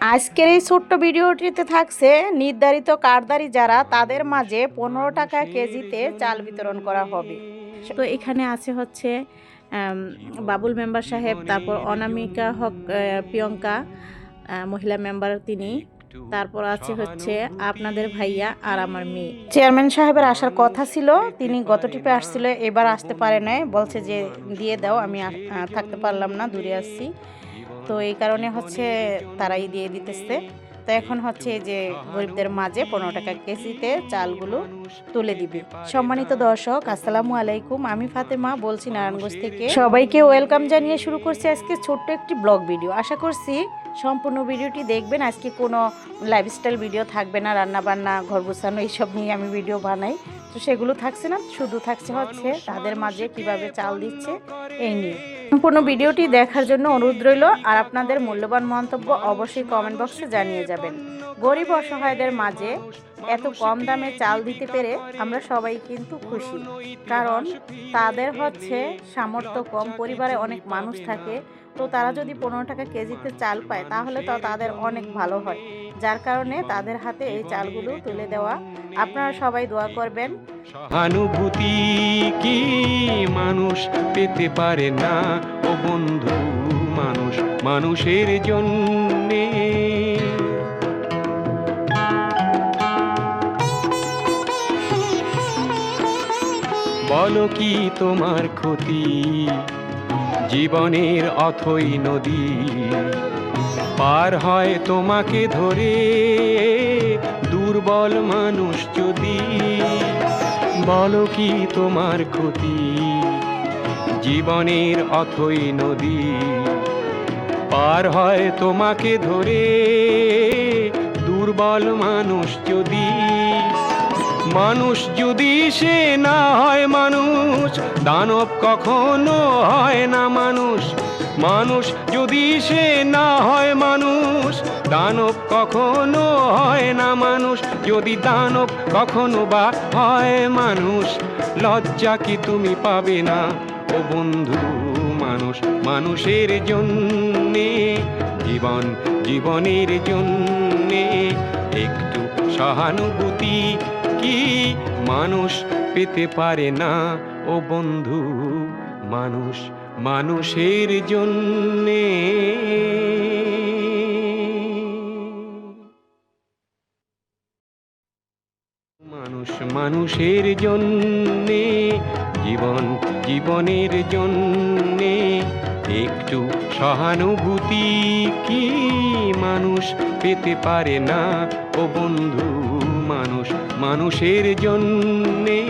আজকের এই ছোট্ট ভিডিওটিতে থাকছে নির্ধারিত কার্ডধারী যারা তাদের মাঝে 15 টাকা কেজিতে চাল বিতরণ করা হবে। তো এখানে আছে হচ্ছে বাবুল মেম্বার সাহেব, তারপর অনামিকা হক, প্রিয়ঙ্কা মহিলা মেম্বার তিনি, তারপর আছে হচ্ছে আপনাদের ভাইয়া আর আমার মেয়ে। চেয়ারম্যান সাহেবের আসার কথা ছিল, তিনি গত ট্রিপে আসছিল, এবার আসতে পারে নাই, বলছে যে দিয়ে দাও, আমি থাকতে পারলাম না, দূরে আসছি। তো এই কারণে হচ্ছে তারাই দিয়ে দিতেছে। তো এখন হচ্ছে যে গরিবদের মাঝে 15 টাকা কেজিতে চালগুলো তুলে দিবে। সম্মানিত দর্শক, আসসালামু আলাইকুম, আমি ফাতেমা বলছি নারায়ণগঞ্জ থেকে। সবাইকে ওয়েলকাম জানিয়ে শুরু করছি আজকে ছোট্ট একটি ব্লগ ভিডিও। আশা করছি সম্পূর্ণ ভিডিওটি দেখবেন। আজকে কোনো লাইফস্টাইল ভিডিও থাকবে না, রান্নাবান্না, ঘর গোছানো এইসব নিয়ে আমি ভিডিও বানাই, তো সেগুলো থাকছে না, শুধু থাকছে হচ্ছে তাদের মাঝে কিভাবে চাল দিচ্ছে এই নিয়ে। সম্পূর্ণ ভিডিওটি দেখার জন্য অনুরোধ রইল, আর আপনাদের মূল্যবান মন্তব্য অবশ্যই কমেন্ট বক্সে জানিয়ে যাবেন। গরিব অসহায়দের মাঝে এত কম দামে চাল দিতে পেরে আমরা সবাই কিন্তু খুশি, কারণ তাদের হচ্ছে সামর্থ্য কম, পরিবারে অনেক মানুষ থাকে, তো তারা যদি 15 টাকা কেজিতে চাল পায় তাহলে তো তাদের অনেক ভালো হয়, যার কারণে তাদের হাতে এই চালগুলো তুলে দেওয়া। আপনারা সবাই দোয়া করবেন। সহানুভূতি কি মানুষ পেতে পারে না ও বন্ধু, মানুষ মানুষের জন্যে। বলো কি তোমার ক্ষতি, জীবনের অথই নদী পার হয় তোমাকে ধরে দুর্বল মানুষ যদি। বলো কি তোমার ক্ষতি, জীবনের অথই নদী পার হয় তোমাকে ধরে দুর্বল মানুষ যদি। মানুষ যদি সে না হয় মানুষ, দানব কখনো হয় না মানুষ। মানুষ যদি সে না হয় মানুষ, দানব কখনো হয় না মানুষ। যদি দানব কখনো বা হয় মানুষ, লজ্জা কি তুমি পাবে না ও বন্ধু, মানুষ মানুষের জন্যে। জীবন জীবনের জন্যে একটু সহানুভূতি কি মানুষ পেতে পারে না ও বন্ধু, মানুষ মানুষের জন্যে। মানুষ মানুষের জন্যে, জীবন জীবনের জন্যে একটু সহানুভূতি কি মানুষ পেতে পারে না ও বন্ধু, মানুষ মানুষের জন্যে।